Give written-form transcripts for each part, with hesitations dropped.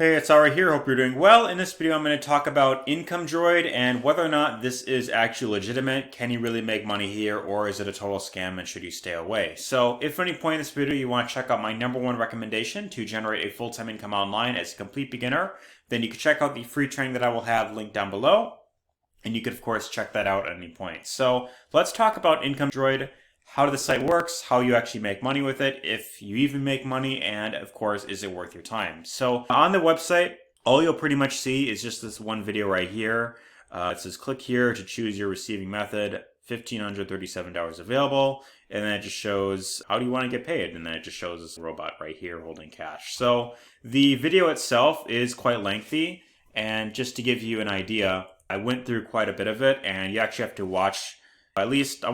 Hey, it's Ari here. Hope you're doing well. In this video, I'm going to talk about Income Droid and whether or not this is actually legitimate. Can you really make money here, or is it a total scam and should you stay away? So if at any point in this video you want to check out my #1 recommendation to generate a full-time income online as a complete beginner, then you can check out the free training that I will have linked down below. And you could, of course, check that out at any point. So let's talk about Income Droid, how the site works, how you actually make money with it, if you even make money, and of course, is it worth your time? So on the website, all you'll pretty much see is just this one video right here. It says click here to choose your receiving method, $1,537 available, and then it just shows how do you want to get paid, and then it just shows this robot right here holding cash. So the video itself is quite lengthy, and just to give you an idea, I went through quite a bit of it, and you actually have to watch at least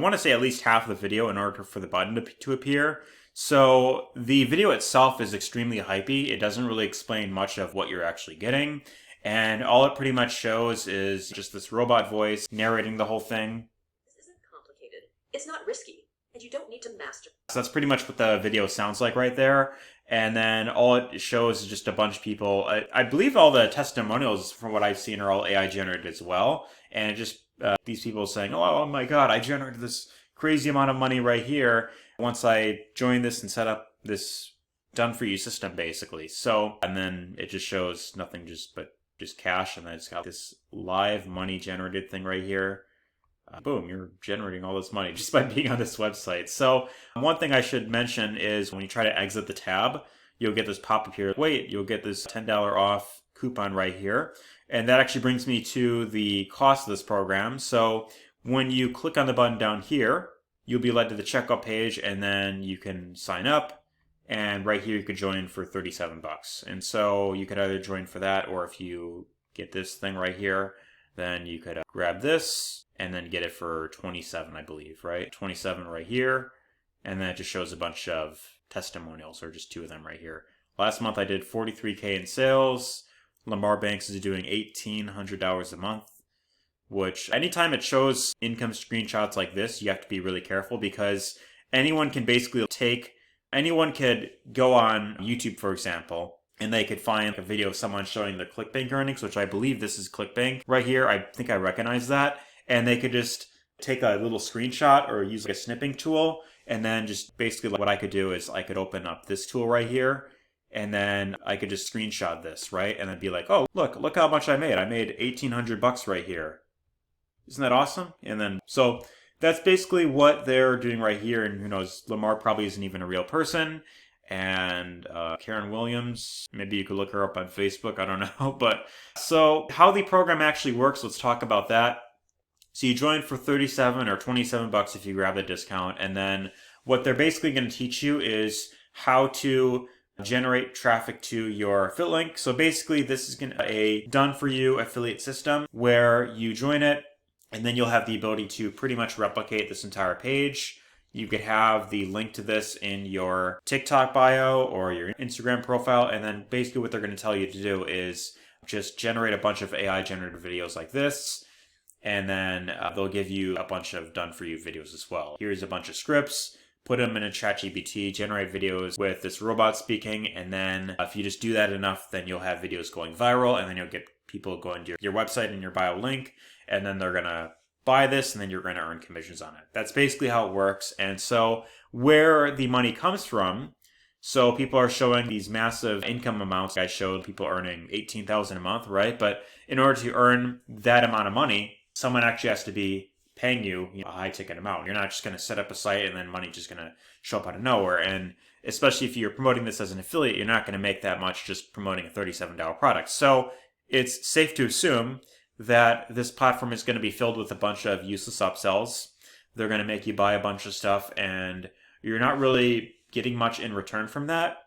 half of the video in order for the button to appear. So the video itself is extremely hypey. It doesn't really explain much of what you're actually getting. And all it pretty much shows is just this robot voice narrating the whole thing. This isn't complicated. It's not risky. And you don't need to master. So that's pretty much what the video sounds like right there. And then all it shows is just a bunch of people. I believe all the testimonials, from what I've seen, are all AI generated as well. And it just these people saying, oh my God, I generated this crazy amount of money right here once I joined this and set up this done-for-you system, basically. So, and then it just shows nothing but just cash, and then it's got this live money generated thing right here. Boom, you're generating all this money just by being on this website. So one thing I should mention is when you try to exit the tab, you'll get this pop-up here. Wait, you'll get this $10 off coupon right here. And that actually brings me to the cost of this program. So when you click on the button down here, you'll be led to the checkout page, and then you can sign up. And right here, you could join for $37. And so you could either join for that, or if you get this thing right here, then you could grab this and then get it for 27, I believe, right? 27 right here. And then it just shows a bunch of testimonials, or just two of them right here. Last month I did 43K in sales. Lamar Banks is doing $1,800 a month, which anytime it shows income screenshots like this, you have to be really careful, because anyone could go on YouTube, for example, and they could find a video of someone showing their ClickBank earnings, which I believe this is ClickBank right here. I think I recognize that. And they could just take a little screenshot or use like a snipping tool. And then just basically what I could do is I could open up this tool right here. And then I could just screenshot this, right? And then be like, oh, look how much I made. I made $1,800 right here. Isn't that awesome? And then, so that's basically what they're doing right here. And who knows, Lamar probably isn't even a real person. And Karen Williams, maybe you could look her up on Facebook, I don't know. But so how the program actually works, let's talk about that. So you join for $37 or $27 if you grab the discount. And then what they're basically going to teach you is how to generate traffic to your affiliate link. So basically this is going to be a done-for-you affiliate system where you join it, and then you'll have the ability to pretty much replicate this entire page. You could have the link to this in your TikTok bio or your Instagram profile. And then basically what they're going to tell you to do is just generate a bunch of AI generated videos like this. And then they'll give you a bunch of done-for-you videos as well. Here's a bunch of scripts. Put them in a ChatGPT, generate videos with this robot speaking, and then if you just do that enough, then you'll have videos going viral, and then you'll get people going to your website and your bio link, and then they're going to buy this, and then you're going to earn commissions on it. That's basically how it works. And so where the money comes from, so people are showing these massive income amounts. I showed people earning $18,000 a month, right? But in order to earn that amount of money, someone actually has to be paying you a high ticket amount. You're not just going to set up a site and then money just going to show up out of nowhere. And especially if you're promoting this as an affiliate, you're not going to make that much just promoting a $37 product. So it's safe to assume that this platform is going to be filled with a bunch of useless upsells. They're going to make you buy a bunch of stuff, and you're not really getting much in return from that.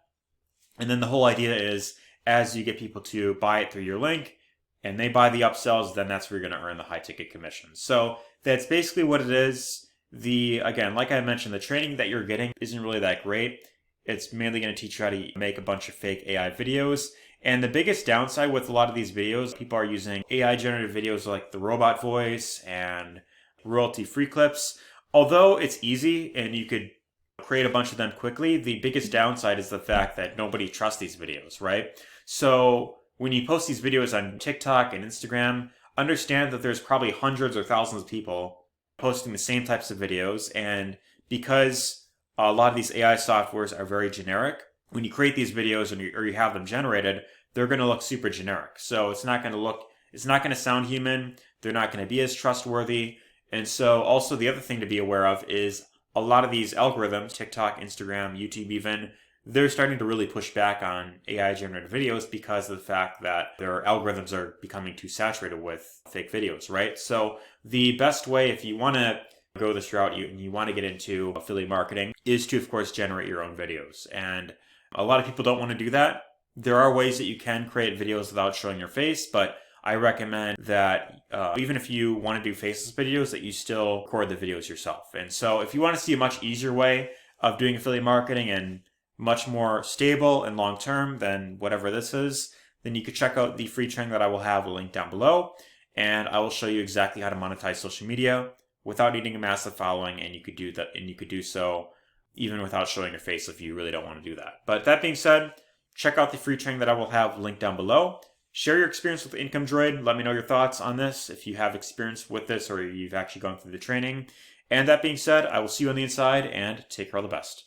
And then the whole idea is, as you get people to buy it through your link, and they buy the upsells, then that's where you're going to earn the high ticket commissions. So that's basically what it is. Again, like I mentioned, the training that you're getting isn't really that great. It's mainly going to teach you how to make a bunch of fake AI videos. And the biggest downside with a lot of these videos, people are using AI generated videos like the robot voice and royalty-free clips. Although it's easy and you could create a bunch of them quickly, the biggest downside is the fact that nobody trusts these videos, right? So when you post these videos on TikTok and Instagram, understand that there's probably hundreds or thousands of people posting the same types of videos. And because a lot of these AI softwares are very generic, when you create these videos or you have them generated, they're going to look super generic. So it's not going to sound human. They're not going to be as trustworthy. And so also the other thing to be aware of is a lot of these algorithms, TikTok, Instagram, YouTube even, they're starting to really push back on AI generated videos because of the fact that their algorithms are becoming too saturated with fake videos, right? So the best way, if you want to go this route and you want to get into affiliate marketing, is to, of course, generate your own videos. And a lot of people don't want to do that. There are ways that you can create videos without showing your face, but I recommend that even if you want to do faceless videos, that you still record the videos yourself. And so if you want to see a much easier way of doing affiliate marketing and much more stable and long-term than whatever this is, then you could check out the free training that I will have linked down below. And I will show you exactly how to monetize social media without needing a massive following. And you could do that, and you could do so even without showing your face if you really don't want to do that. But that being said, check out the free training that I will have linked down below. Share your experience with Income Droid. Let me know your thoughts on this, if you have experience with this or you've actually gone through the training. And that being said, I will see you on the inside, and take care, all the best.